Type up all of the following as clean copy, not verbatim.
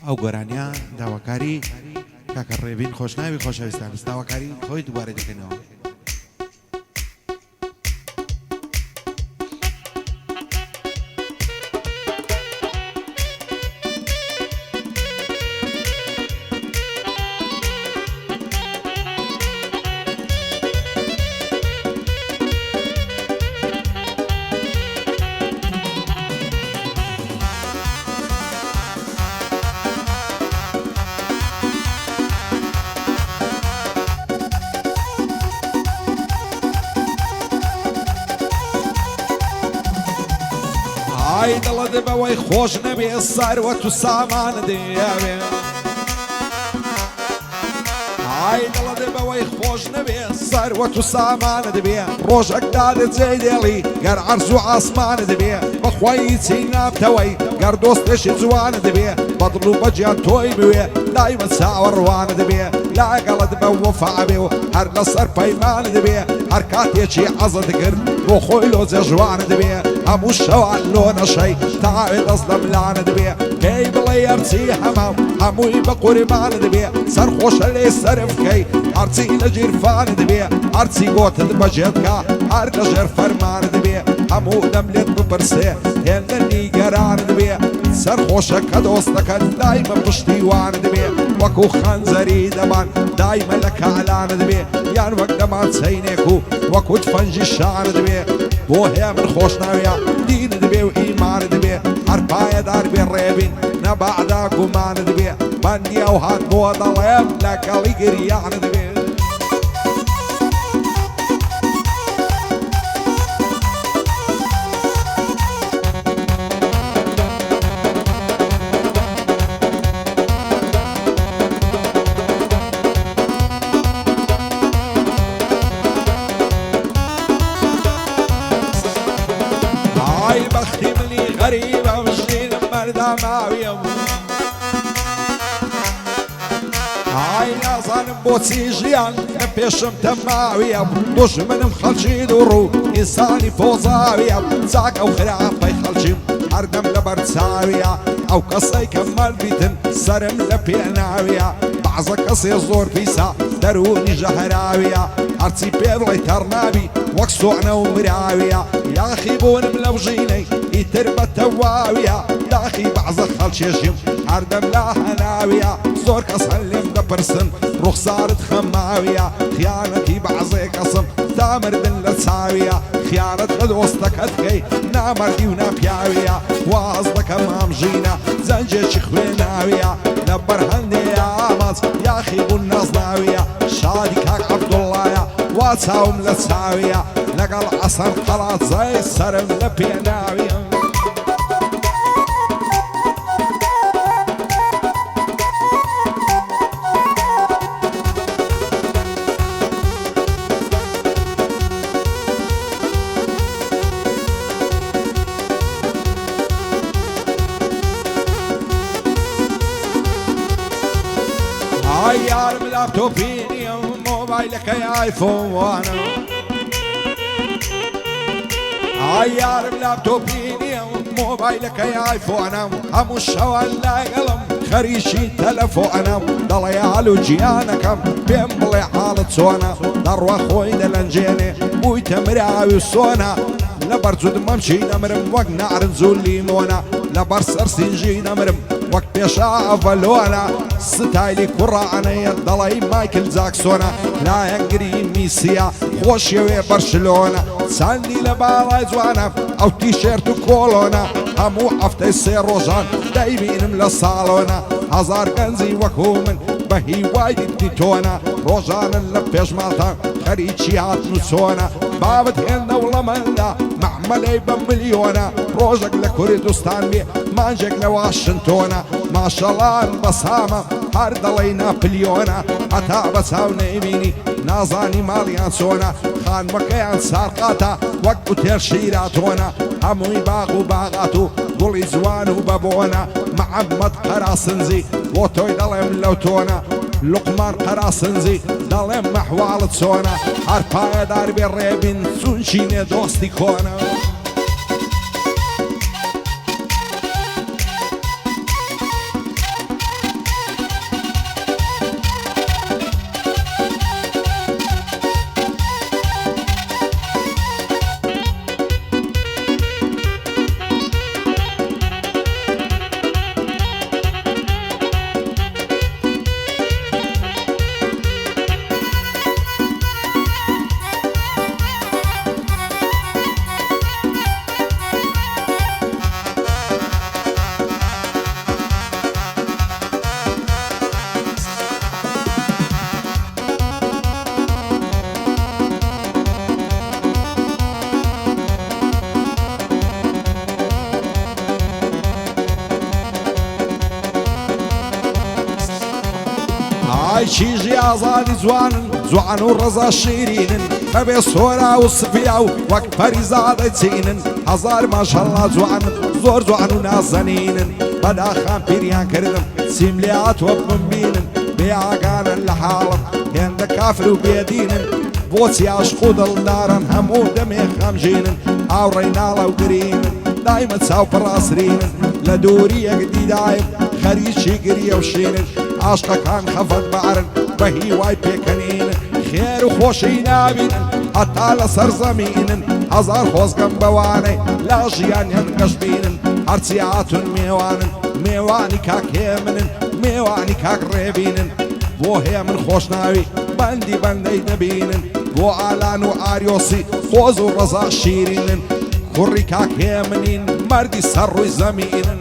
ئەو گۆرانیا داواکاری کاکە ڕێبین خۆشناوی خۆشەویستان داواکاری خۆی دووبارە دەکەنەوە. ئای دڵە دەبەوەی خۆش نەبێ سەروەت و سامان دێوێ ئای دڵە دەبەوەی خۆش نەبێ سەروەت و سامان دەبێ ڕۆژێکدا دەجێ دێڵی گەر عەرز و ئاسمان دەبێ بەخوای چی نابتەوەی گەر دۆستێکی جوان دەبێ بەدڵ و بەجیان تۆی بوێ دایمە چاوەڕوان دەبێ لاگەڵت بە وەفا بێ و هەر لەسەر پەیمان دەبێ هەر کاتێکی عەزت کرد بۆ خۆی لۆجێ ژوان دەبێ هەموو شەوان لۆ نەشەی تاوێ دەست لە ملانە دەبێ پێی بڵێ هەرچی هەمام هەمووی بە قوربانە دەبێ سەرخۆشە لێ سەرفکەی هەرچی لە گیرفانە دەبێ هەرچی گۆتت بەجێ بکە هەر لە ژێر فەرمانە دەبێ هەموو دەم لێت بپرسێ هێندە نیگەرانە دەبێ سەرخۆشە کە دۆستەکەت دایمە پشتیوانە دەبێ وەکو خەنجەری دەمان دایمە لە کالانە دەبێ یان وەک دەمان چەینێک و وەکو تفەنجی شانە دەبێ بۆ هەیە من خۆش ناویە دینە دەبێ و ئیمانە دەبێ هەر پایەدار بێ ڕێبین نەبعدا گومانە دەبێ بەندیە و هات بۆ دەڵێم لەگەڵی گریانە دەبێ ئای بەختی منی غەریبە ژینم مەرداماویە ئای نازانم بۆچی ژیان لە پێشم تەماویە دوژمنم خەڵکی دووڕوو ئینسانی پۆزاویە چاکە و خراپەی خەڵکیم هەردەم لەبەر چاویە ئەو کەسەی کە مەلبیتن سەرم لە پێناویە بەعزە کەسێ زۆر پیسە دەرونی ژەهراویە هەرچی پێ بڵێ تەڕنابی وەک سۆعنە و مراویە یاخی بۆنم لەو ژینەی ئیتر بە تەواویە داخی بەعزە خەڵکێژیم هەردەم لا هەناویە زۆر کەس هەن لێم دەپرسن ڕوخسارت خەماویە خیانەتی بەعزێ کەسم دامردن لە چاویە خیانەت لە دۆستەکەت کەی نامەردی و ناپیاویە واز دەکەم ئەم ژینە زەنجێکی خوێناویە لە بەرهەندێ ئاماچ یاخی بوون نەزناویە شادی کاک عەبدوڵڵایە وا چاوم لە چاویە لەگەڵ عەسەن قەڵاتزای سەرم لە پێناویە ئای یارم لاپتۆپی نییە مۆبایلەکەی ئایفۆنە ئای یارم لاپتۆپی نییە مۆبایلەکەی ئایفۆنەم هەموو شەوان لەگەڵم خەریکی تەلەفۆنەم دەڵێ هەڵ و گیانەکەم پێم بڵێ حاڵت چۆنە دەڕوە خۆی دەلەنجێنێ بوویتە مراوی و سۆنە لەبەر جودمەم چی نەمرم وەک نارنج و لیمۆنە لەبەر سەرسینژی نەمرم وەک پێشا ئەڤەلۆنە ستایلی کوڕانەیە دەڵی مایکل جاکسۆنە لایەنگری میسیە خۆشیەوێ بەرشلۆنە چەندی لە باڵای جوانە ئەو تیشێرت و کۆڵۆنە هەموو هەفتەی سێ ڕۆژان دەیبینم لە ساڵۆنە هەزار گەنجی وەکو من بە هیوای دیتۆنە ڕۆژانن لە پێشماتان خەریکی هاتن و چۆنە بابت هێندە وڵەمەندا مەحمەلەی بە ملیۆنە ڕۆژێک لە کوردستان بێ مانجێک لە واشنتۆنە ماشەڵان بەسامە هەر دەڵی ناپلیۆنە هەتا بە چاو نەیبینی نازانی ماڵیان چۆنە خانمەکەیان سارقاتە وەک بوتێر شیراتۆنە هەمووی باغ و باغات و گوڵی جوان و بەبۆنە محەممەد قەراسنجی بۆ تۆی دەڵێم لەو تۆنە لقمان قەراسنجی دەڵێم مەحواڵت چۆنە هەر پایەدار بێ ڕێبین چونچینێ دۆستی کۆنە ئای چیژی ئازادی جوانن جوان و ڕەزا شیرینن بەبێ سۆرا و سفیا و وەک پەریزادە چینن هەزار ماشەڵڵا جوانن زۆر جوان و نازەنینن بەداخان پیریان کردم چیم لێ هاتووە بمبینن بێئاگانن لە حاڵم هێندە کافر و بێدینن بۆچی عاشق و دڵدارن هەموو دەمێ خەمژینن ئاوڕێی ناڵە و گرینن دایمە چاو پڕاسرینن لە دووری یەک دیدایم خەریکی گریە و شیرن عاشقەکان خەفەت بەعرن بە هیوای پێکەنینن خێر و خۆشی نابینن هەتا لەسەر زەمینن هەزار خۆزگەم بەوانەی لا ژیانیان گەشتبینن هەرچی هاتون میێوانن میێوانی کاک هێمنن میێوانی کاک ڕێبینن بۆ هەیە من خۆشناوی بەندی بەندەی دەبینن بۆ ئالان و ئاریۆسی خۆز و ڕەزا شیرینن کوڕی کاک هێمنین مەردی سەر ڕووی زەمینن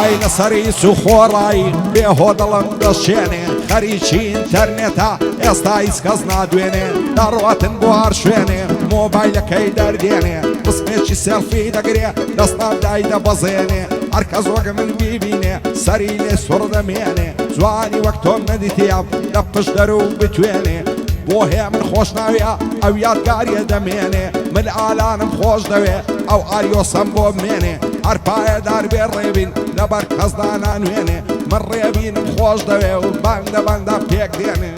ئای لەسەری سوخۆڕایی بێهۆ دڵم دەشێنێ خەریکی ئینتەرنێتە ئێستا هیچ کەس نادوێنێ دەڕواتن بۆ هەر شوێنێ مۆبایلەکەی دەردێنێ قسمێکی سێلفی دەگرێ دەستام دای دەبەزێنێ هەر کەس وەک من بیبینێ سەری لێ سوڕ دەمێنێ جوانی وەک تۆم نەدیتیام لە پشت دەرو بتوێنێ بۆ هەیە من خۆشناویە ئەو یادگاریە دەمێنێ من ئالانم خۆش دەوێ ئەو ئاریۆسەم بۆ بمێنێ هەر پایەدار بێ ڕێبین لەبەر کەسدا نانوێنێ من ڕێبینم خۆش دەوێ و بەندە بەندە پێک دێنێ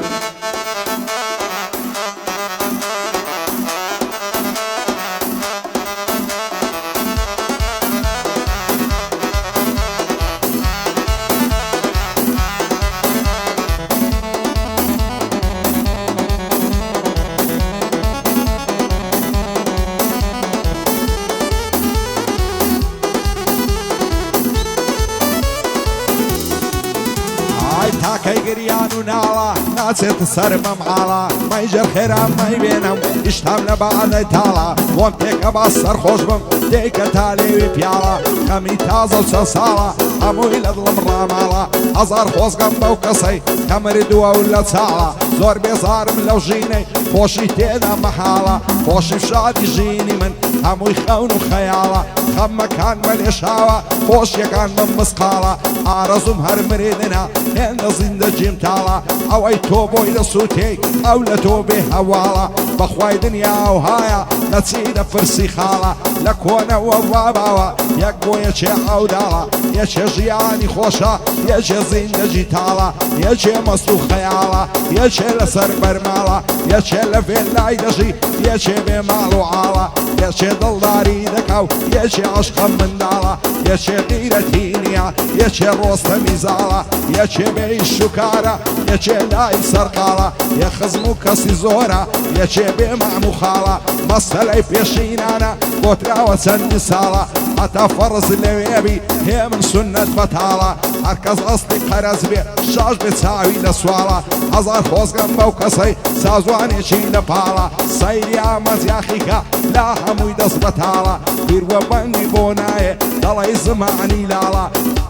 تاکەی گریان و ناڵە ناچێتە سەرمەم حاڵە مەیجر خێرام مەیبێنم ئیشتام لە بەعادەی تاڵە بۆم پێکە با سەرخۆش بم دێکە تا لێوی پیاڵە خەمی تازە و چەند ساڵە هەمووی لە دڵم ڕاماڵە هەزار خۆزگەم بەو کەسەی کە مردووە و لە چاڵە زۆر بێزارم لەو ژینەی خۆشی تێدا مەحاڵە خۆشی شادی ژینی من هەمووی خەون و خەیاڵە خەمەکان بەلێشاوە خۆشیەکان بم مسقاڵە ئارەزوم هەر مریدنە هێندە زیندەجیم تاڵە ئەوەی تۆ بۆی دەسووتەی ئەو لە تۆ بێ هەواڵە بەخوای دنیا و هایە لە چی دەفرسی خاڵە لە کۆنەوە واباوە یەک بۆ یەکێ ئەوداڵە یەکێ ژیانی خۆشە یەکێ زیندەجی تاڵە یەکێ مەست و خەیاڵە یەکێ لەسەر بەرماڵە یەکێ لە ڤێلای دەژی یەکێ بێ ماڵ و عاڵە یەکێ دڵداری دەکاو یەکێ عەشقە منداڵە یەکێ غیرەتینیە یەکێ ڕۆستە میزاڵە یەکێ بێ ئیش و کارە یەکێ لای سەرقاڵە یە خزم و کەسی زۆرە یەکێ بێ مام و خاڵە مەسەلەی پێشینانە بۆتراوە چەندی ساڵە هەتا فەرز لەوێبی هێ من سونەت بەتاڵە هەرکەس ئەستی قەرەز بێ شاش بێ چاوی لە سوالە هەزار خۆزگەم بەو کەسەی سازوانێکی لە پاڵە سەیری ئامەزیاخیکە لا هەمووی دەست بەتاڵە بیروە بەندی بۆ نایە دەڵی زمانی لاڵە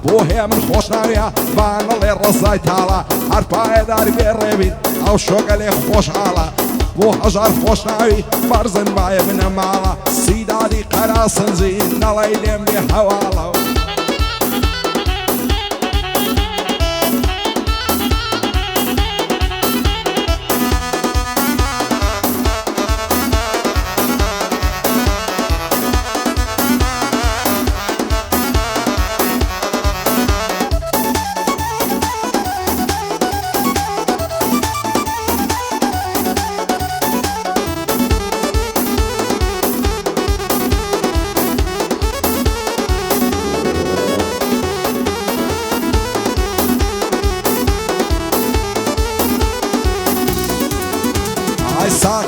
بۆ هەیە من خۆشناویە بانەڵێ ڕزای تاڵە هەر پایەدار بێ ڕێبین ئەو شۆگە لێ خۆشحاڵە بۆ هەژار خۆشناوی بەرزن وایە منە ماڵە سیدادی قەراسنجی نەڵی لێم لێ هەواڵە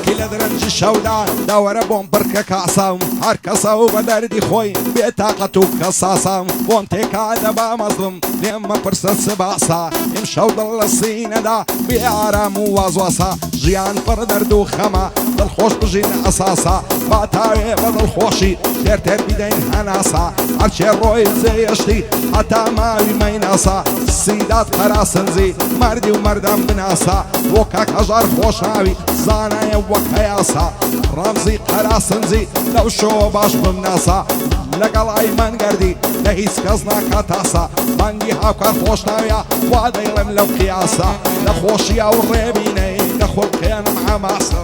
باوکی لە درەنجی شەودا داوەرە بۆم بڕکە کاسام هەر کەسە و بە دەردی خۆی بێتاقەت و کەساسام بۆم تێکا دەبا مەزڵم لێم مەپرسە چ باسا ئیمشەو دڵ لە سینەدا بێ ئارام و وازواسا ژیان پڕ دەرد و خەمە دڵخۆش بژین ئەساسا با تاوێ بە دڵخۆشی تێر تێر بیدەین هەناسا هەرچێ ڕۆی جێشتی هەتا ماوی مەیناسا سیدات قەراسنجی مەردی و مەردان بناسا بۆ کاک هەژار خۆشناوی زانایە وەک هەیاسا ڕەمزی قەراسنجی لەو شۆوە باش بمناسا لەگەڵ ئایمانگەردی لە هیچ کەس ناکات تاسا بانگی هاوکار خۆشناویە وا دەیڵێم لەو قیاسا لە خۆشیە و ڕێبینەی لە خۆڵقێنم ئاماسە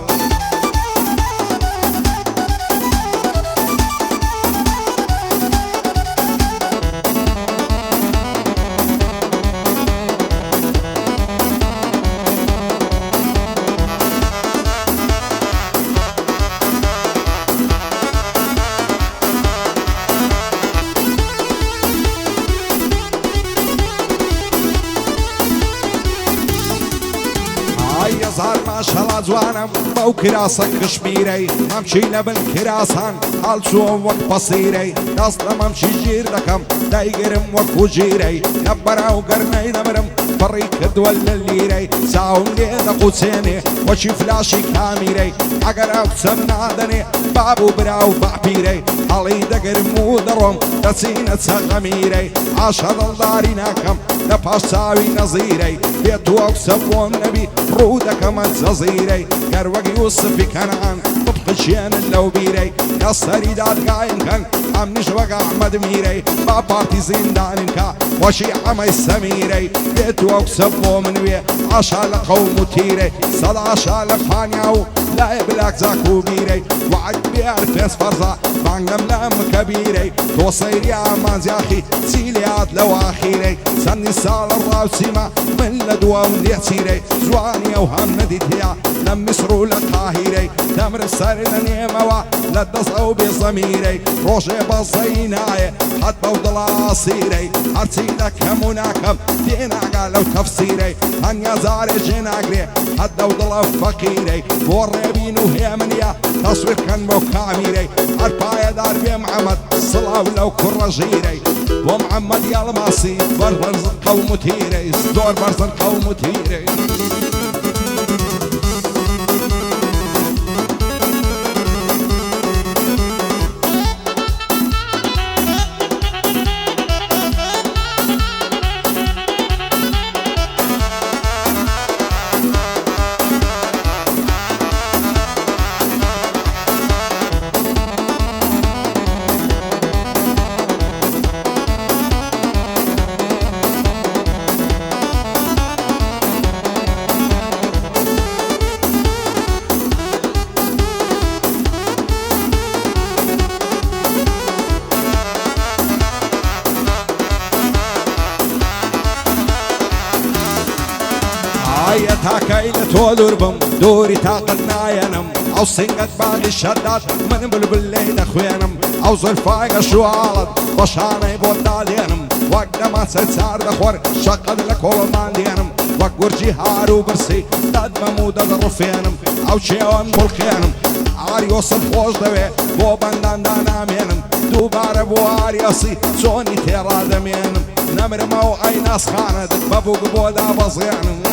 هزار ماشەڵا جوانم بەو کراسە کشمیرەی مەمچی لە بن کراسان هەڵچووم وەک پەسیرەی دەست لە مەمچی ژیر دەکەم دایگرم وەکو ژیرەی لە بەراو گەرمەی دەمرم پڕی کردووە لە لیرەی چاوم لێ دەقوچێنێ وەچی فلاشی کامیرەی ئەگەر ئەو چەم نادەنێ باب و برا و باپیرەی هەڵی دەگرم و دەڕۆم دەچینە چەقەمیرەی ئاشە دڵداری ناکەم لە پاش چاوی نەزیرەی بێت و ئەو چە بۆم نەبی ڕوو دەکەمە جەزیرەی گەروەک یوسفی کەنعان بپخشێنن لەو بیرەی کە سەری دادگایم کەن ئەمنیش وەک ئەحمەد میرەی با پارتی زیندانین کە وەشی ئەمەی سەمیرەی بێت و ئەو چە بۆ من وێ ئاشا لە قەوم و تیرەی سەد ئاشا لە پانیا و لای بلاک زاک و بیرەی وعد بێر پێس فەرزە بانگەم لە مکەبیرەی تۆ سەیری ئامانزیاخی چیلیات لەو ئاخیرەی چەندی ساڵە ڕاوچیمە من لە دووەم لێچیرەی جوانی ئەو هەم نەدیتیا لە میسر و لە قاهیرەی دەمرم سەر لە نێمەوە لە دەست ئەو بێزەمیرەی ڕۆژێ بەزەی نایە هەت بەو دڵاسیرەی هەرچی دەکەم و ناکەم تێناگا لەو تەفسیرەی هەنیا جارێ ژێناگرێ هەت دەو دڵە فەقیرەی بۆ ڕێبین و هێمنیە تەسویرکەن بۆ کامیرەی هەر پایەدار بێ محەممەد سڵاو لەو کوڕە ژیرەی بۆ محەممەد یاڵماسی بەربەرزن قەوم و تیرەی زۆر بەرزن قەوم و تیرەی تاکەی لە تۆ دوور بم دووری تاقت نایەنم ئەو سنگت باقی شەدات من بلبل لێ دەخوێنم ئەو زولفایگە شواڵت بەشانەی بۆ دالێنم وەک دەماسە چار دەخۆر شەقەت لە کۆڵمان دێنم وەک گورجی هار و برسی دادمەم و دەدەڕفێنم ئەو چێوەم بڵخێنم ئاریۆسم خۆش دەوێ بۆ بەنداندا نامێنم دووبارە بۆ ئاریۆسی چۆنی تێڕا دەمێنم نەمرمەوە ئەی ناسخانت بەبووک بۆ دابەزێنم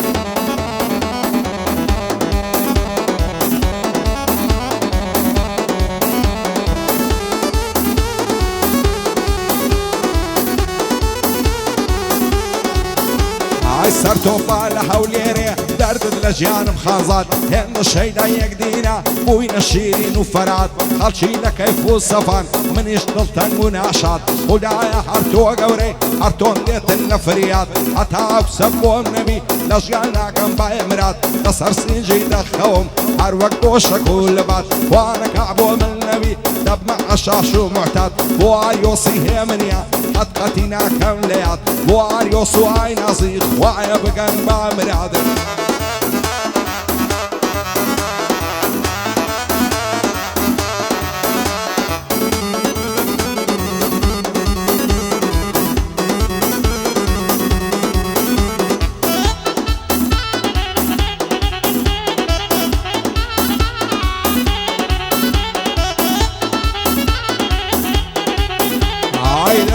سەر تۆپا لە هەولێرێ دەردت لە ژیانم خازات هێندە شەیدا یەکدینە بووینە شیرین و فەرات خەڵکی لە کەیف و سەفان منیش دڵتەنگ و ناشاد خودایە هەر تۆ گەورەی هەر تۆم دێتن لە فریاد هەتا ئەوسە بۆم نەبی لە ژیان ناکەم بایەمرات لەسەر سینجی دەخەوم هەر وەک دۆشەک و لەبات وانەکە بۆ من نەبی دەبمە ئەشاش و معتاد بۆ ئاریۆسی هێمنیە قەتی ناکەم لێات بۆ ئاریۆس و ئای نازی خوایە بگەن با مرادم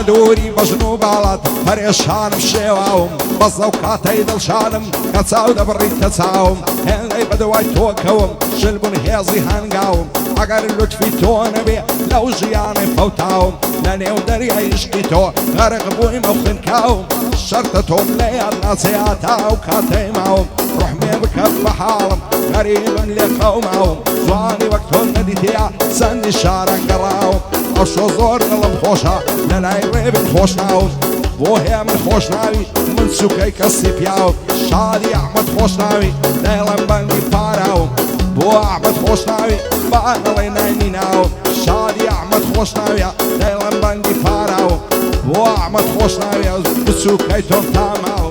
دووری بەژن و باڵات پەرێشانم شێواوم بەزە و کاتەی دڵشانم کە چاو دەبڕیتە چاوم هێڵەی بەدەوای تۆکەوم شل بوون هێزی هەنگاوم ئەگەر لوتفی تۆ نەبێ لەو ژیانەی فەوتاوم لە نێو دەریای عشقی تۆ غەرق بوویم و خنکاوم شەرتە تۆم لە یاد ناچێ تا و کاتەی ماوم ڕحمێ بکەم بە حاڵم غەریبم لێ قەوماوم جوانی وەک تۆ نەدیتیا چەندی شارە گەڕاوم ئەوشۆ زۆر دڵم خۆشە لە لای ڕێبم خۆشناوم بۆ هەیە من خۆشناوی من سوکەی کەسی پیاوم شادی ئەحمەد خۆشناوی دەیڵم بەنگی پاراوم بۆ ئەحمەد خۆشناوی بە ئەنگڵی ناینی ناوم شادی ئەحمەد خۆشناویە دەیڵم بەنگی پاراوم بۆ ئەحمەد خۆشناویە بچووکەی تۆم تاماوم